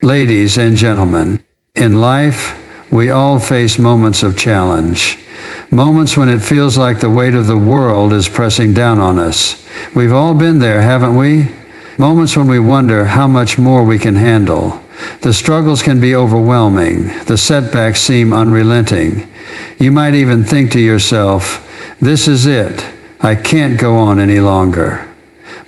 Ladies and gentlemen, in life, we all face moments of challenge. Moments when it feels like the weight of the world is pressing down on us. We've all been there, haven't we? Moments when we wonder how much more we can handle. The struggles can be overwhelming. The setbacks seem unrelenting. You might even think to yourself, this is it. I can't go on any longer.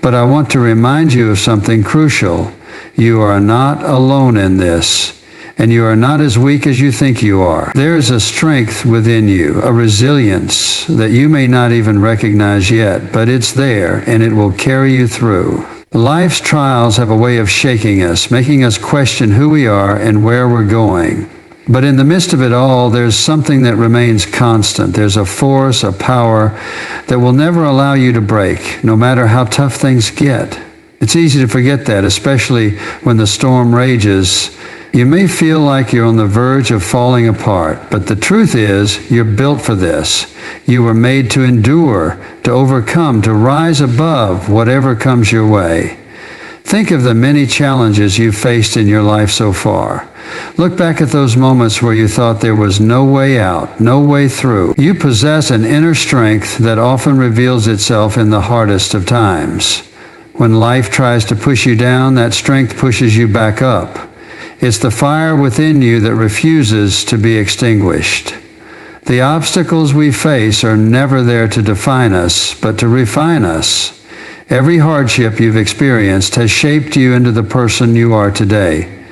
But I want to remind you of something crucial. You are not alone in this, and you are not as weak as you think you are. There is a strength within you, a resilience that you may not even recognize yet, but it's there, and it will carry you through. Life's trials have a way of shaking us, making us question who we are and where we're going. But in the midst of it all, there's something that remains constant. There's a force, a power that will never allow you to break, no matter how tough things get. It's easy to forget that, especially when the storm rages. You may feel like you're on the verge of falling apart, but the truth is, you're built for this. You were made to endure, to overcome, to rise above whatever comes your way. Think of the many challenges you've faced in your life so far. Look back at those moments where you thought there was no way out, no way through. You possess an inner strength that often reveals itself in the hardest of times. When life tries to push you down, that strength pushes you back up. It's the fire within you that refuses to be extinguished. The obstacles we face are never there to define us, but to refine us. Every hardship you've experienced has shaped you into the person you are today.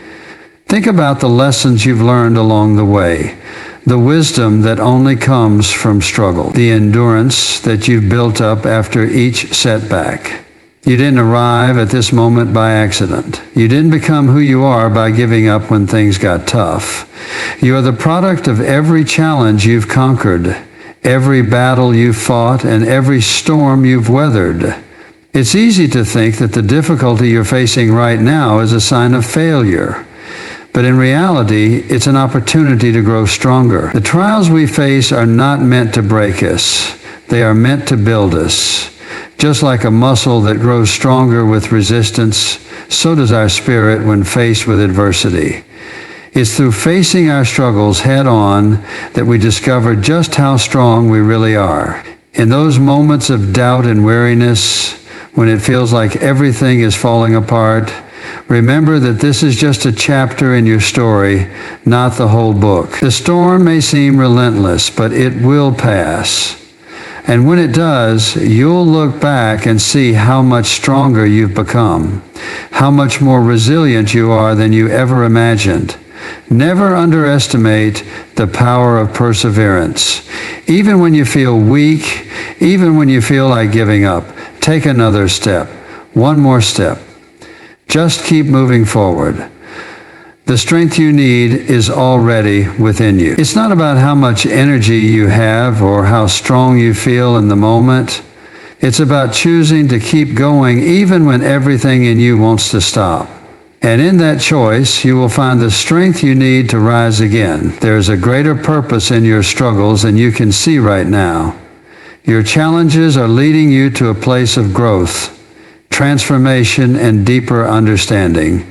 Think about the lessons you've learned along the way, the wisdom that only comes from struggle, the endurance that you've built up after each setback. You didn't arrive at this moment by accident. You didn't become who you are by giving up when things got tough. You are the product of every challenge you've conquered, every battle you've fought, and every storm you've weathered. It's easy to think that the difficulty you're facing right now is a sign of failure. But in reality, it's an opportunity to grow stronger. The trials we face are not meant to break us. They are meant to build us. Just like a muscle that grows stronger with resistance, so does our spirit when faced with adversity. It's through facing our struggles head on that we discover just how strong we really are. In those moments of doubt and weariness, when it feels like everything is falling apart, remember that this is just a chapter in your story, not the whole book. The storm may seem relentless, but it will pass. And when it does, you'll look back and see how much stronger you've become, how much more resilient you are than you ever imagined. Never underestimate the power of perseverance. Even when you feel weak, even when you feel like giving up, take another step, one more step. Just keep moving forward. The strength you need is already within you. It's not about how much energy you have or how strong you feel in the moment. It's about choosing to keep going even when everything in you wants to stop. And in that choice, you will find the strength you need to rise again. There's a greater purpose in your struggles than you can see right now. Your challenges are leading you to a place of growth, transformation, and deeper understanding.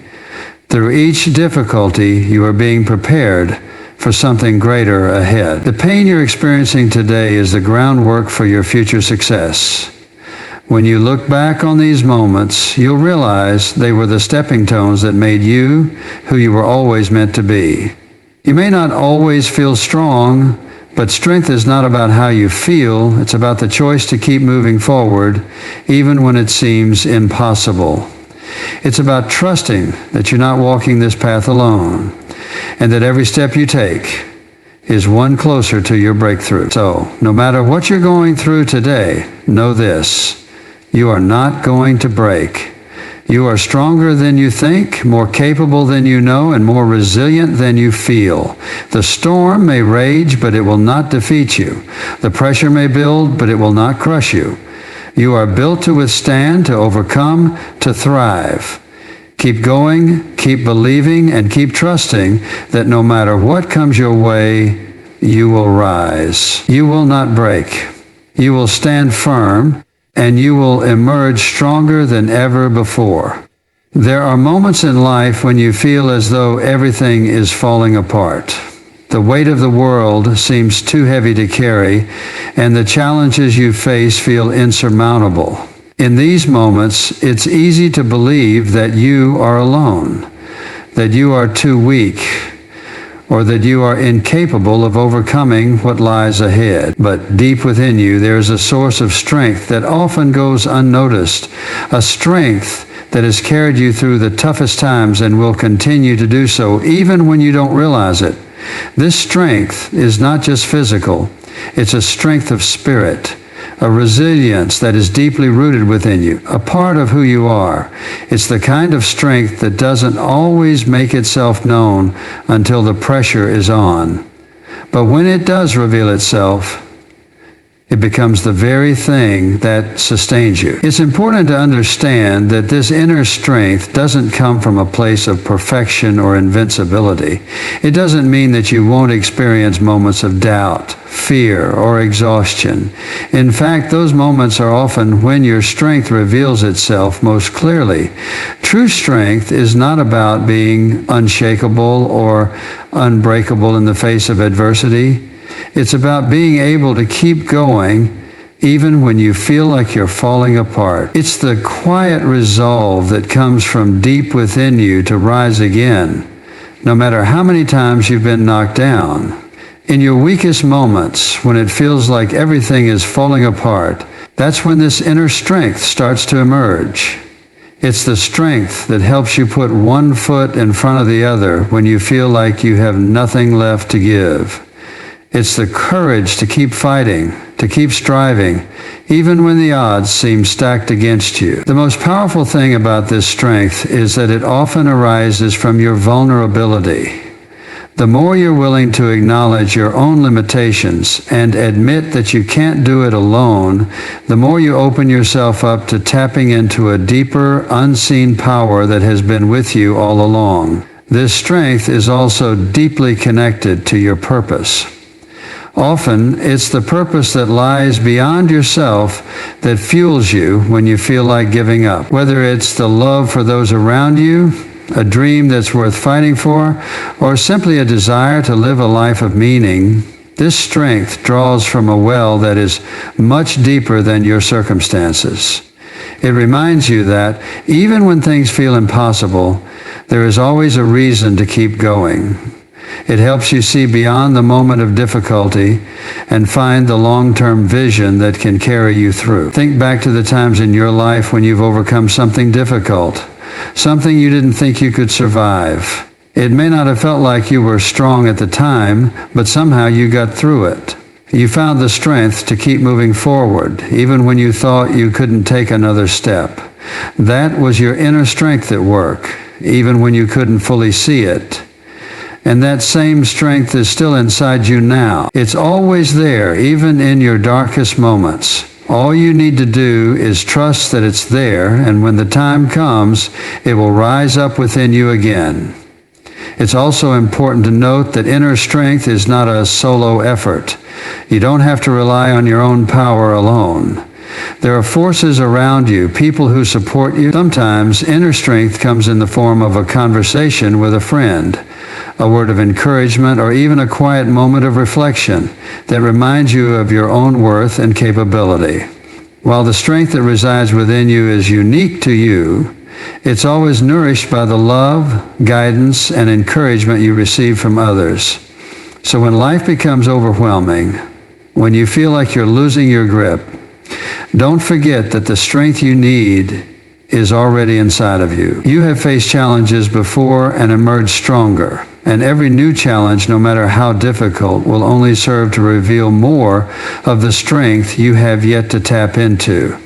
Through each difficulty, you are being prepared for something greater ahead. The pain you're experiencing today is the groundwork for your future success. When you look back on these moments, you'll realize they were the stepping stones that made you who you were always meant to be. You may not always feel strong, but strength is not about how you feel. It's about the choice to keep moving forward, even when it seems impossible. It's about trusting that you're not walking this path alone, and that every step you take is one closer to your breakthrough. So, no matter what you're going through today, know this: you are not going to break. You are stronger than you think, more capable than you know, and more resilient than you feel. The storm may rage, but it will not defeat you. The pressure may build, but it will not crush you. You are built to withstand, to overcome, to thrive. Keep going, keep believing, and keep trusting that no matter what comes your way, you will rise. You will not break. You will stand firm, and you will emerge stronger than ever before. There are moments in life when you feel as though everything is falling apart. The weight of the world seems too heavy to carry, and the challenges you face feel insurmountable. In these moments, it's easy to believe that you are alone, that you are too weak, or that you are incapable of overcoming what lies ahead. But deep within you, there is a source of strength that often goes unnoticed, a strength that has carried you through the toughest times and will continue to do so even when you don't realize it. This strength is not just physical, it's a strength of spirit, a resilience that is deeply rooted within you, a part of who you are. It's the kind of strength that doesn't always make itself known until the pressure is on. But when it does reveal itself, it becomes the very thing that sustains you. It's important to understand that this inner strength doesn't come from a place of perfection or invincibility. It doesn't mean that you won't experience moments of doubt, fear, or exhaustion. In fact, those moments are often when your strength reveals itself most clearly. True strength is not about being unshakable or unbreakable in the face of adversity. It's about being able to keep going even when you feel like you're falling apart. It's the quiet resolve that comes from deep within you to rise again, no matter how many times you've been knocked down. In your weakest moments, when it feels like everything is falling apart, that's when this inner strength starts to emerge. It's the strength that helps you put one foot in front of the other when you feel like you have nothing left to give. It's the courage to keep fighting, to keep striving, even when the odds seem stacked against you. The most powerful thing about this strength is that it often arises from your vulnerability. The more you're willing to acknowledge your own limitations and admit that you can't do it alone, the more you open yourself up to tapping into a deeper, unseen power that has been with you all along. This strength is also deeply connected to your purpose. Often, it's the purpose that lies beyond yourself that fuels you when you feel like giving up. Whether it's the love for those around you, a dream that's worth fighting for, or simply a desire to live a life of meaning, this strength draws from a well that is much deeper than your circumstances. It reminds you that even when things feel impossible, there is always a reason to keep going. It helps you see beyond the moment of difficulty and find the long-term vision that can carry you through. Think back to the times in your life when you've overcome something difficult, something you didn't think you could survive. It may not have felt like you were strong at the time, but somehow you got through it. You found the strength to keep moving forward, even when you thought you couldn't take another step. That was your inner strength at work, even when you couldn't fully see it. And that same strength is still inside you now. It's always there, even in your darkest moments. All you need to do is trust that it's there, and when the time comes, it will rise up within you again. It's also important to note that inner strength is not a solo effort. You don't have to rely on your own power alone. There are forces around you, people who support you. Sometimes inner strength comes in the form of a conversation with a friend, a word of encouragement, or even a quiet moment of reflection that reminds you of your own worth and capability. While the strength that resides within you is unique to you, it's always nourished by the love, guidance, and encouragement you receive from others. So when life becomes overwhelming, when you feel like you're losing your grip, don't forget that the strength you need is already inside of you. You have faced challenges before and emerged stronger. And every new challenge, no matter how difficult, will only serve to reveal more of the strength you have yet to tap into.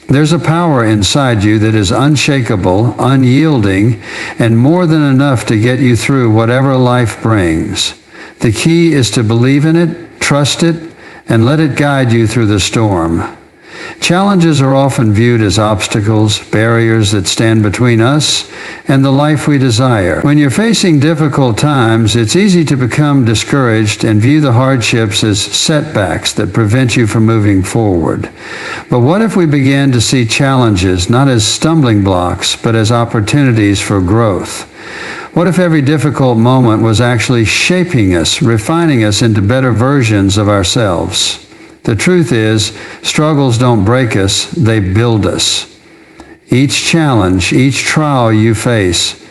There's a power inside you that is unshakable, unyielding, and more than enough to get you through whatever life brings. The key is to believe in it, trust it, and let it guide you through the storm. Challenges are often viewed as obstacles, barriers that stand between us and the life we desire. When you're facing difficult times, it's easy to become discouraged and view the hardships as setbacks that prevent you from moving forward. But what if we began to see challenges not as stumbling blocks, but as opportunities for growth? What if every difficult moment was actually shaping us, refining us into better versions of ourselves? The truth is, struggles don't break us, they build us. Each challenge, each trial you face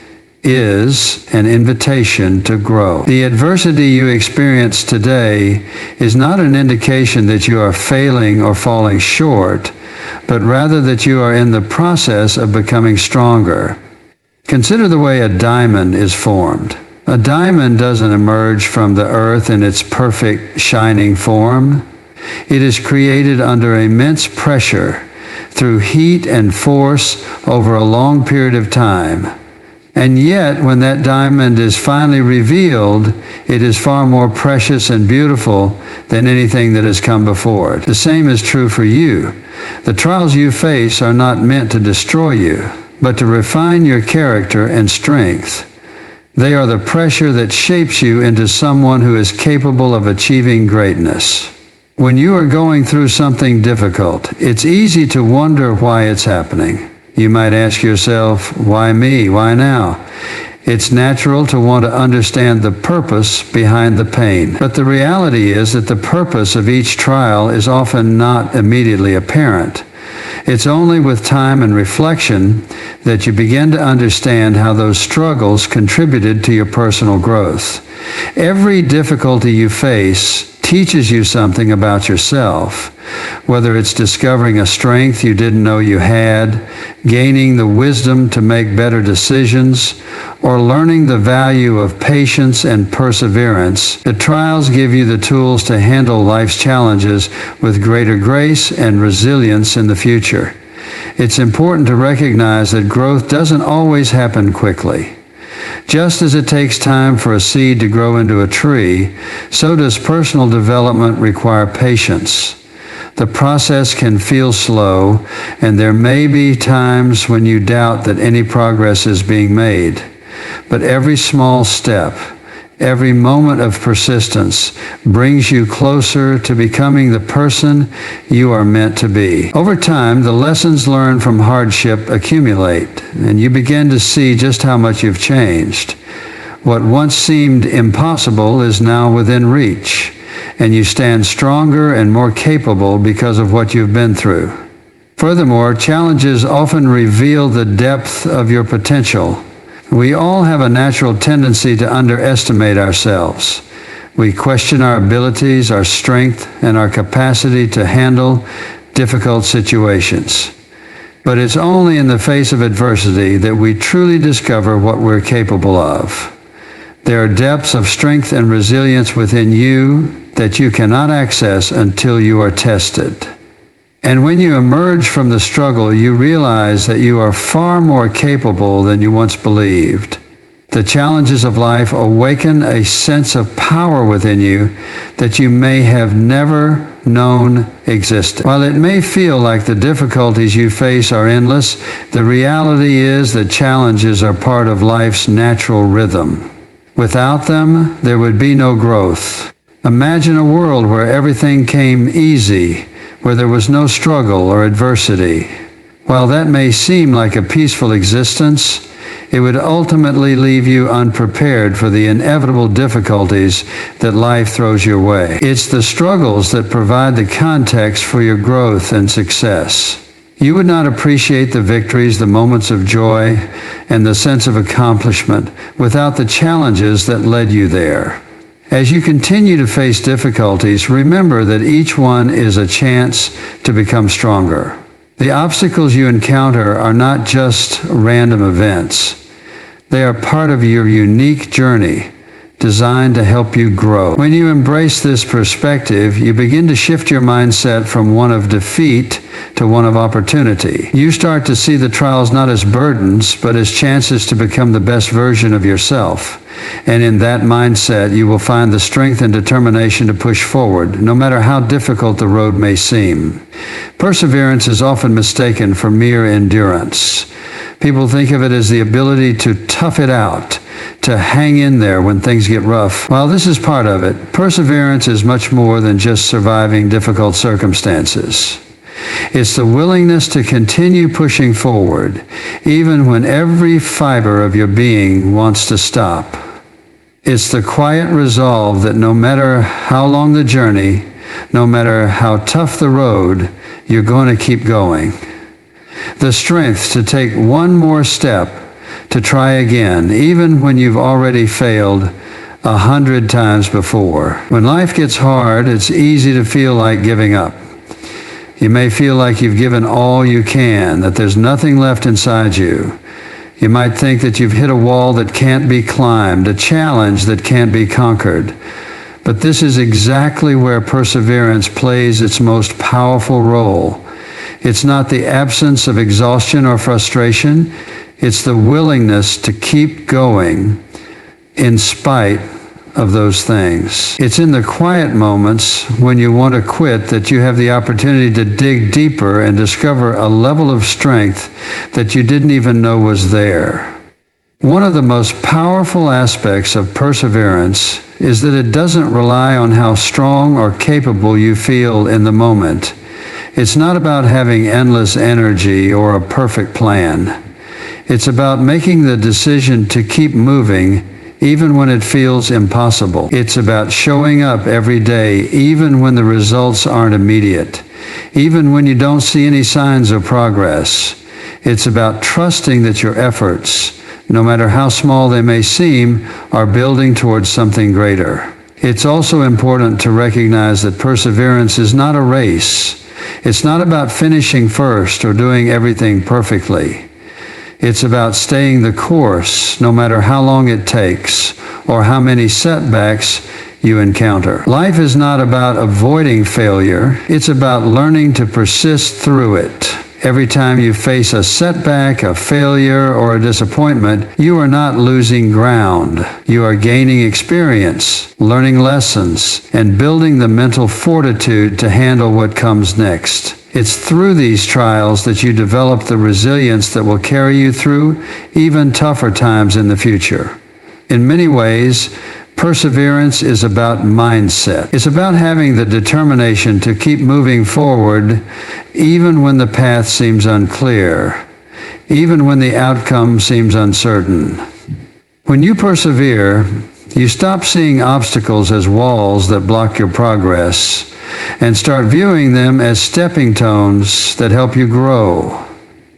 is an invitation to grow. The adversity you experience today is not an indication that you are failing or falling short, but rather that you are in the process of becoming stronger. Consider the way a diamond is formed. A diamond doesn't emerge from the earth in its perfect, shining form. It is created under immense pressure through heat and force over a long period of time. And yet, when that diamond is finally revealed, it is far more precious and beautiful than anything that has come before it. The same is true for you. The trials you face are not meant to destroy you, but to refine your character and strength. They are the pressure that shapes you into someone who is capable of achieving greatness. When you are going through something difficult, it's easy to wonder why it's happening. You might ask yourself, why me? Why now? It's natural to want to understand the purpose behind the pain. But the reality is that the purpose of each trial is often not immediately apparent. It's only with time and reflection that you begin to understand how those struggles contributed to your personal growth. Every difficulty you face teaches you something about yourself, whether it's discovering a strength you didn't know you had, gaining the wisdom to make better decisions, or learning the value of patience and perseverance. The trials give you the tools to handle life's challenges with greater grace and resilience in the future. It's important to recognize that growth doesn't always happen quickly. Just as it takes time for a seed to grow into a tree, so does personal development require patience. The process can feel slow, and there may be times when you doubt that any progress is being made. But every small step, every moment of persistence brings you closer to becoming the person you are meant to be. Over time, the lessons learned from hardship accumulate, and you begin to see just how much you've changed. What once seemed impossible is now within reach, and you stand stronger and more capable because of what you've been through. Furthermore, challenges often reveal the depth of your potential. We all have a natural tendency to underestimate ourselves. We question our abilities, our strength, and our capacity to handle difficult situations. But it's only in the face of adversity that we truly discover what we're capable of. There are depths of strength and resilience within you that you cannot access until you are tested. And when you emerge from the struggle, you realize that you are far more capable than you once believed. The challenges of life awaken a sense of power within you that you may have never known existed. While it may feel like the difficulties you face are endless, the reality is that challenges are part of life's natural rhythm. Without them, there would be no growth. Imagine a world where everything came easy, where there was no struggle or adversity. While that may seem like a peaceful existence, it would ultimately leave you unprepared for the inevitable difficulties that life throws your way. It's the struggles that provide the context for your growth and success. You would not appreciate the victories, the moments of joy, and the sense of accomplishment without the challenges that led you there. As you continue to face difficulties, remember that each one is a chance to become stronger. The obstacles you encounter are not just random events. They are part of your unique journey, designed to help you grow. When you embrace this perspective, you begin to shift your mindset from one of defeat to one of opportunity. You start to see the trials not as burdens, but as chances to become the best version of yourself. And in that mindset, you will find the strength and determination to push forward, no matter how difficult the road may seem. Perseverance is often mistaken for mere endurance. People think of it as the ability to tough it out, to hang in there when things get rough. While this is part of it, perseverance is much more than just surviving difficult circumstances. It's the willingness to continue pushing forward, even when every fiber of your being wants to stop. It's the quiet resolve that no matter how long the journey, no matter how tough the road, you're going to keep going. The strength to take one more step, to try again, even when you've already failed 100 times before. When life gets hard, it's easy to feel like giving up. You may feel like you've given all you can, that there's nothing left inside you. You might think that you've hit a wall that can't be climbed, a challenge that can't be conquered. But this is exactly where perseverance plays its most powerful role. It's not the absence of exhaustion or frustration. It's the willingness to keep going in spite of those things. It's in the quiet moments when you want to quit that you have the opportunity to dig deeper and discover a level of strength that you didn't even know was there. One of the most powerful aspects of perseverance is that it doesn't rely on how strong or capable you feel in the moment. It's not about having endless energy or a perfect plan. It's about making the decision to keep moving even when it feels impossible. It's about showing up every day even when the results aren't immediate, even when you don't see any signs of progress. It's about trusting that your efforts, no matter how small they may seem, are building towards something greater. It's also important to recognize that perseverance is not a race. It's not about finishing first or doing everything perfectly. It's about staying the course, no matter how long it takes or how many setbacks you encounter. Life is not about avoiding failure. It's about learning to persist through it. Every time you face a setback, a failure, or a disappointment, you are not losing ground. You are gaining experience, learning lessons, and building the mental fortitude to handle what comes next. It's through these trials that you develop the resilience that will carry you through even tougher times in the future. In many ways, perseverance is about mindset. It's about having the determination to keep moving forward even when the path seems unclear, even when the outcome seems uncertain. When you persevere, you stop seeing obstacles as walls that block your progress and start viewing them as stepping stones that help you grow.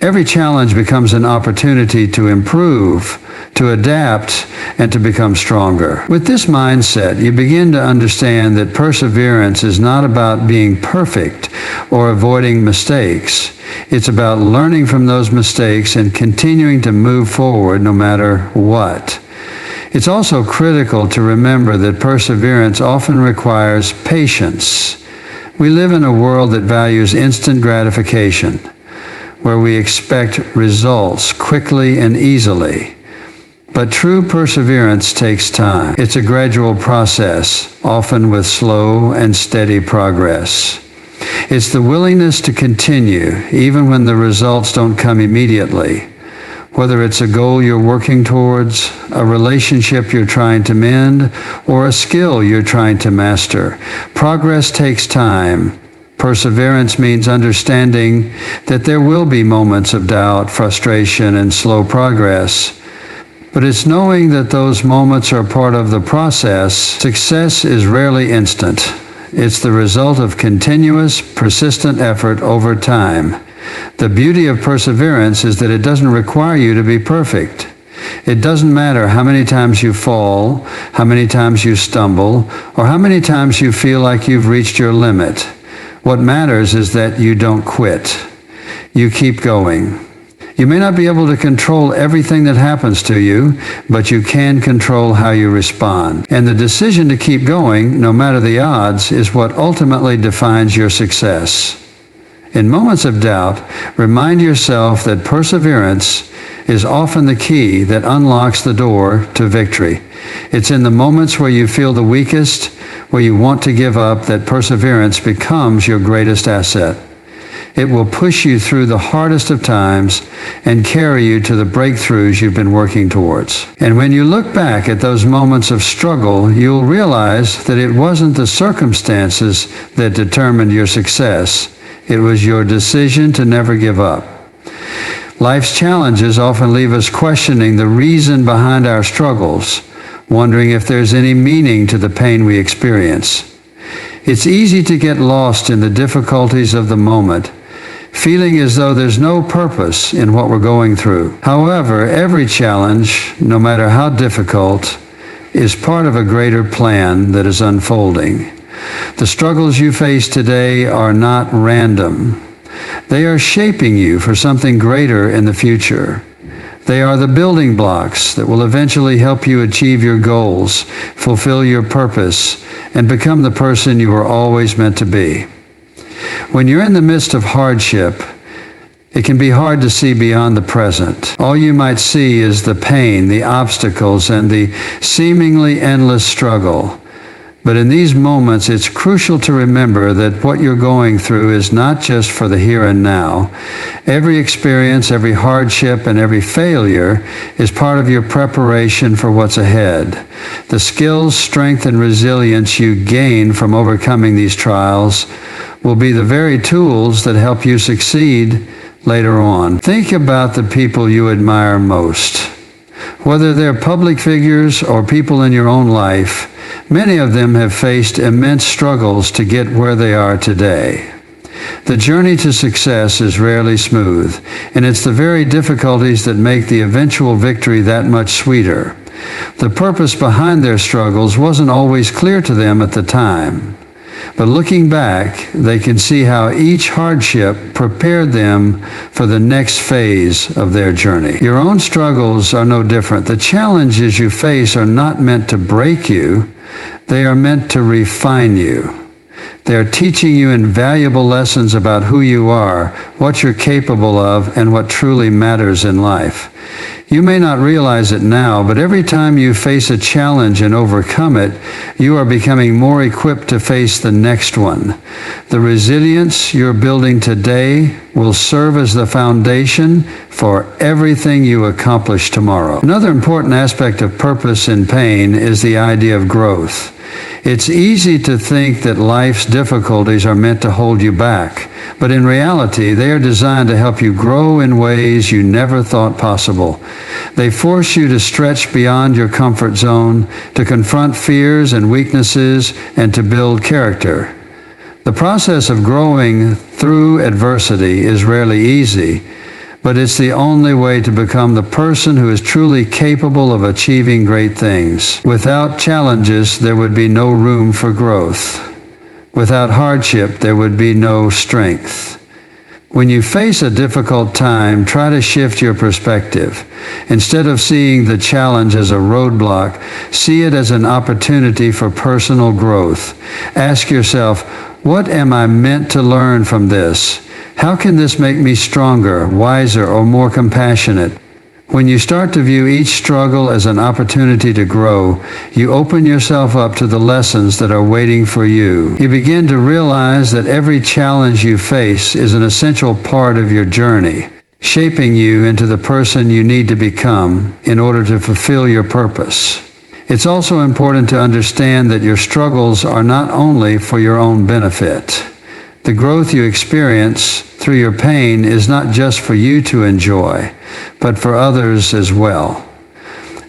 Every challenge becomes an opportunity to improve, to adapt, and to become stronger. With this mindset, you begin to understand that perseverance is not about being perfect or avoiding mistakes. It's about learning from those mistakes and continuing to move forward no matter what. It's also critical to remember that perseverance often requires patience. We live in a world that values instant gratification, where we expect results quickly and easily. But true perseverance takes time. It's a gradual process, often with slow and steady progress. It's the willingness to continue, even when the results don't come immediately. Whether it's a goal you're working towards, a relationship you're trying to mend, or a skill you're trying to master, progress takes time. Perseverance means understanding that there will be moments of doubt, frustration, and slow progress. But it's knowing that those moments are part of the process. Success is rarely instant. It's the result of continuous, persistent effort over time. The beauty of perseverance is that it doesn't require you to be perfect. It doesn't matter how many times you fall, how many times you stumble, or how many times you feel like you've reached your limit. What matters is that you don't quit. You keep going. You may not be able to control everything that happens to you, but you can control how you respond. And the decision to keep going, no matter the odds, is what ultimately defines your success. In moments of doubt, remind yourself that perseverance is often the key that unlocks the door to victory. It's in the moments where you feel the weakest, where you want to give up, that perseverance becomes your greatest asset. It will push you through the hardest of times and carry you to the breakthroughs you've been working towards. And when you look back at those moments of struggle, you'll realize that it wasn't the circumstances that determined your success. It was your decision to never give up. Life's challenges often leave us questioning the reason behind our struggles, wondering if there's any meaning to the pain we experience. It's easy to get lost in the difficulties of the moment, feeling as though there's no purpose in what we're going through. However, every challenge, no matter how difficult, is part of a greater plan that is unfolding. The struggles you face today are not random. They are shaping you for something greater in the future. They are the building blocks that will eventually help you achieve your goals, fulfill your purpose, and become the person you were always meant to be. When you're in the midst of hardship, it can be hard to see beyond the present. All you might see is the pain, the obstacles, and the seemingly endless struggle. But in these moments, it's crucial to remember that what you're going through is not just for the here and now. Every experience, every hardship, and every failure is part of your preparation for what's ahead. The skills, strength, and resilience you gain from overcoming these trials will be the very tools that help you succeed later on. Think about the people you admire most. Whether they're public figures or people in your own life, many of them have faced immense struggles to get where they are today. The journey to success is rarely smooth, and it's the very difficulties that make the eventual victory that much sweeter. The purpose behind their struggles wasn't always clear to them at the time, but looking back, they can see how each hardship prepared them for the next phase of their journey. Your own struggles are no different. The challenges you face are not meant to break you. They are meant to refine you. They are teaching you invaluable lessons about who you are, what you're capable of, and what truly matters in life. You may not realize it now, but every time you face a challenge and overcome it, you are becoming more equipped to face the next one. The resilience you're building today will serve as the foundation for everything you accomplish tomorrow. Another important aspect of purpose in pain is the idea of growth. It's easy to think that life's difficulties are meant to hold you back, but in reality, they are designed to help you grow in ways you never thought possible. They force you to stretch beyond your comfort zone, to confront fears and weaknesses, and to build character. The process of growing through adversity is rarely easy, but it's the only way to become the person who is truly capable of achieving great things. Without challenges, there would be no room for growth. Without hardship, there would be no strength. When you face a difficult time, try to shift your perspective. Instead of seeing the challenge as a roadblock, see it as an opportunity for personal growth. Ask yourself, what am I meant to learn from this? How can this make me stronger, wiser, or more compassionate? When you start to view each struggle as an opportunity to grow, you open yourself up to the lessons that are waiting for you. You begin to realize that every challenge you face is an essential part of your journey, shaping you into the person you need to become in order to fulfill your purpose. It's also important to understand that your struggles are not only for your own benefit. The growth you experience through your pain is not just for you to enjoy, but for others as well.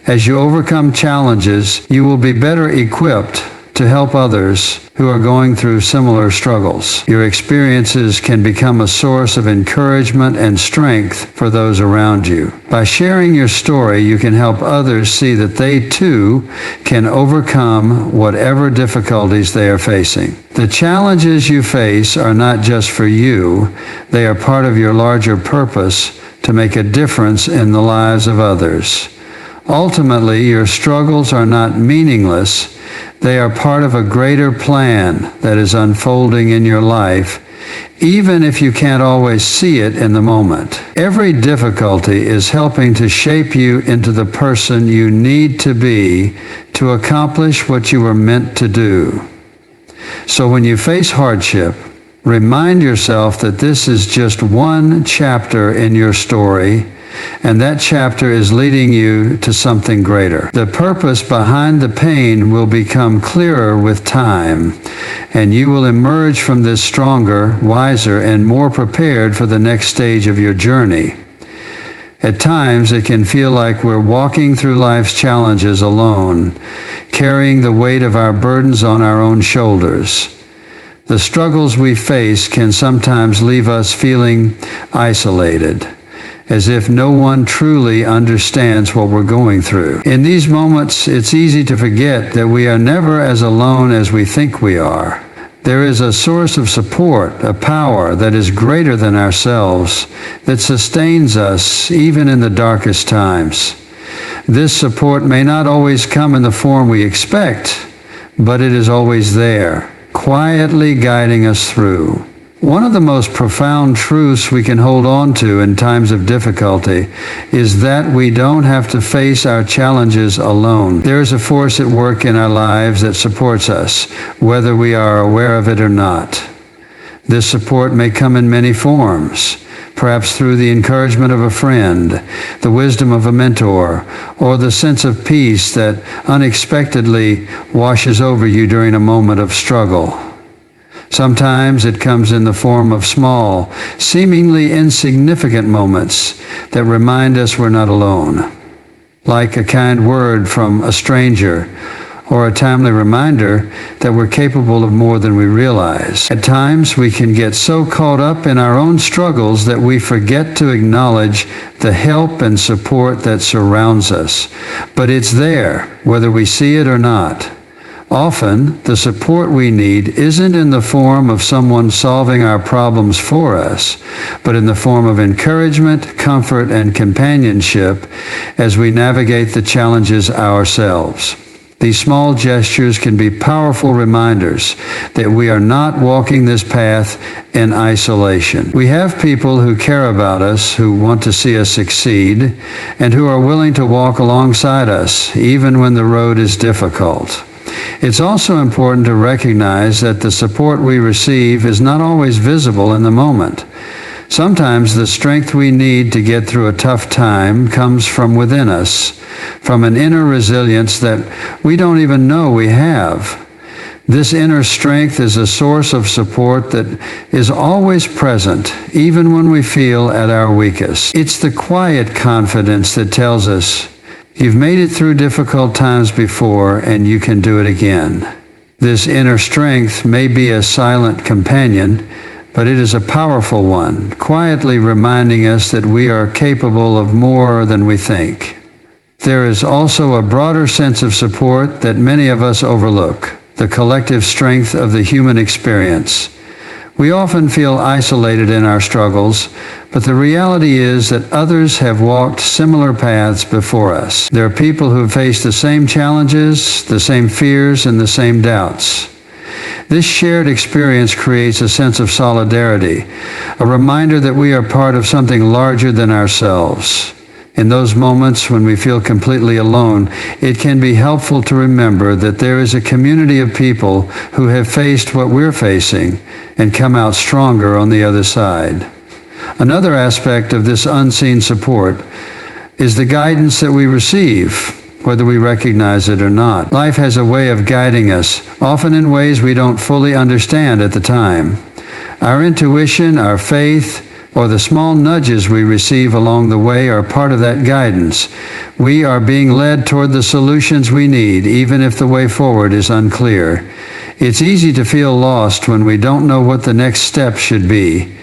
As you overcome challenges, you will be better equipped to help others who are going through similar struggles. Your experiences can become a source of encouragement and strength for those around you. By sharing your story, you can help others see that they too can overcome whatever difficulties they are facing. The challenges you face are not just for you, they are part of your larger purpose to make a difference in the lives of others. Ultimately, your struggles are not meaningless. They are part of a greater plan that is unfolding in your life, even if you can't always see it in the moment. Every difficulty is helping to shape you into the person you need to be to accomplish what you were meant to do. So when you face hardship, remind yourself that this is just one chapter in your story, and that chapter is leading you to something greater. The purpose behind the pain will become clearer with time, and you will emerge from this stronger, wiser, and more prepared for the next stage of your journey. At times, it can feel like we're walking through life's challenges alone, carrying the weight of our burdens on our own shoulders. The struggles we face can sometimes leave us feeling isolated, as if no one truly understands what we're going through. In these moments, it's easy to forget that we are never as alone as we think we are. There is a source of support, a power that is greater than ourselves, that sustains us even in the darkest times. This support may not always come in the form we expect, but it is always there, quietly guiding us through. One of the most profound truths we can hold on to in times of difficulty is that we don't have to face our challenges alone. There is a force at work in our lives that supports us, whether we are aware of it or not. This support may come in many forms, perhaps through the encouragement of a friend, the wisdom of a mentor, or the sense of peace that unexpectedly washes over you during a moment of struggle. Sometimes it comes in the form of small, seemingly insignificant moments that remind us we're not alone, like a kind word from a stranger or a timely reminder that we're capable of more than we realize. At times, we can get so caught up in our own struggles that we forget to acknowledge the help and support that surrounds us. But it's there, whether we see it or not. Often, the support we need isn't in the form of someone solving our problems for us, but in the form of encouragement, comfort, and companionship as we navigate the challenges ourselves. These small gestures can be powerful reminders that we are not walking this path in isolation. We have people who care about us, who want to see us succeed, and who are willing to walk alongside us, even when the road is difficult. It's also important to recognize that the support we receive is not always visible in the moment. Sometimes the strength we need to get through a tough time comes from within us, from an inner resilience that we don't even know we have. This inner strength is a source of support that is always present, even when we feel at our weakest. It's the quiet confidence that tells us, you've made it through difficult times before, and you can do it again. This inner strength may be a silent companion, but it is a powerful one, quietly reminding us that we are capable of more than we think. There is also a broader sense of support that many of us overlook, the collective strength of the human experience. We often feel isolated in our struggles, but the reality is that others have walked similar paths before us. There are people who have faced the same challenges, the same fears, and the same doubts. This shared experience creates a sense of solidarity, a reminder that we are part of something larger than ourselves. In those moments when we feel completely alone, it can be helpful to remember that there is a community of people who have faced what we're facing and come out stronger on the other side. Another aspect of this unseen support is the guidance that we receive, whether we recognize it or not. Life has a way of guiding us, often in ways we don't fully understand at the time. Our intuition, our faith, or the small nudges we receive along the way are part of that guidance. We are being led toward the solutions we need, even if the way forward is unclear. It's easy to feel lost when we don't know what the next step should be.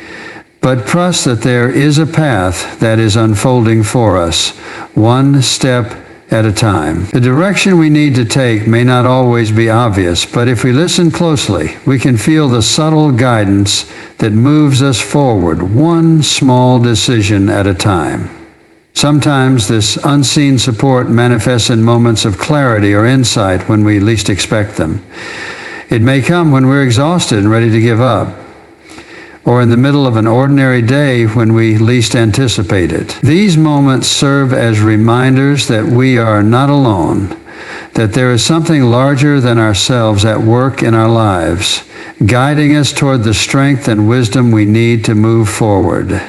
But trust that there is a path that is unfolding for us, one step at a time. The direction we need to take may not always be obvious, but if we listen closely, we can feel the subtle guidance that moves us forward, one small decision at a time. Sometimes this unseen support manifests in moments of clarity or insight when we least expect them. It may come when we're exhausted and ready to give up, or in the middle of an ordinary day when we least anticipate it. These moments serve as reminders that we are not alone, that there is something larger than ourselves at work in our lives, guiding us toward the strength and wisdom we need to move forward.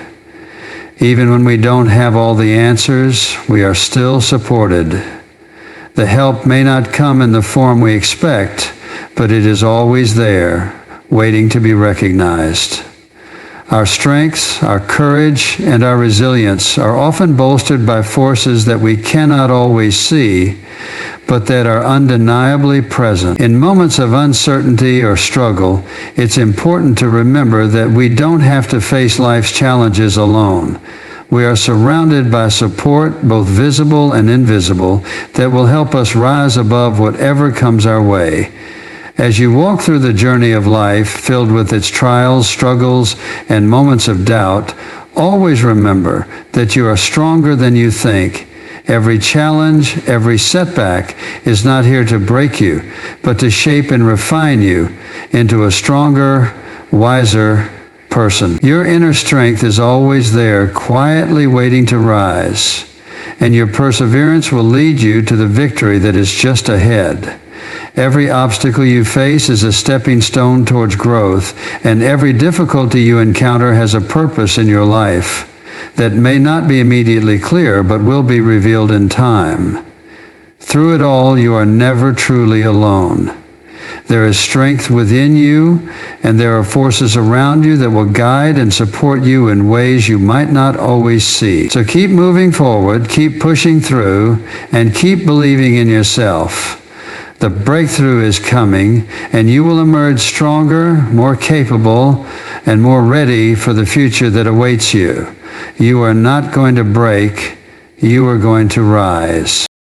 Even when we don't have all the answers, we are still supported. The help may not come in the form we expect, but it is always there, waiting to be recognized. Our strengths, our courage, and our resilience are often bolstered by forces that we cannot always see, but that are undeniably present. In moments of uncertainty or struggle, it's important to remember that we don't have to face life's challenges alone. We are surrounded by support, both visible and invisible, that will help us rise above whatever comes our way. As you walk through the journey of life, filled with its trials, struggles, and moments of doubt, always remember that you are stronger than you think. Every challenge, every setback is not here to break you, but to shape and refine you into a stronger, wiser person. Your inner strength is always there, quietly waiting to rise, and your perseverance will lead you to the victory that is just ahead. Every obstacle you face is a stepping stone towards growth, and every difficulty you encounter has a purpose in your life that may not be immediately clear, but will be revealed in time. Through it all, you are never truly alone. There is strength within you, and there are forces around you that will guide and support you in ways you might not always see. So keep moving forward, keep pushing through, and keep believing in yourself. The breakthrough is coming, and you will emerge stronger, more capable, and more ready for the future that awaits you. You are not going to break, you are going to rise.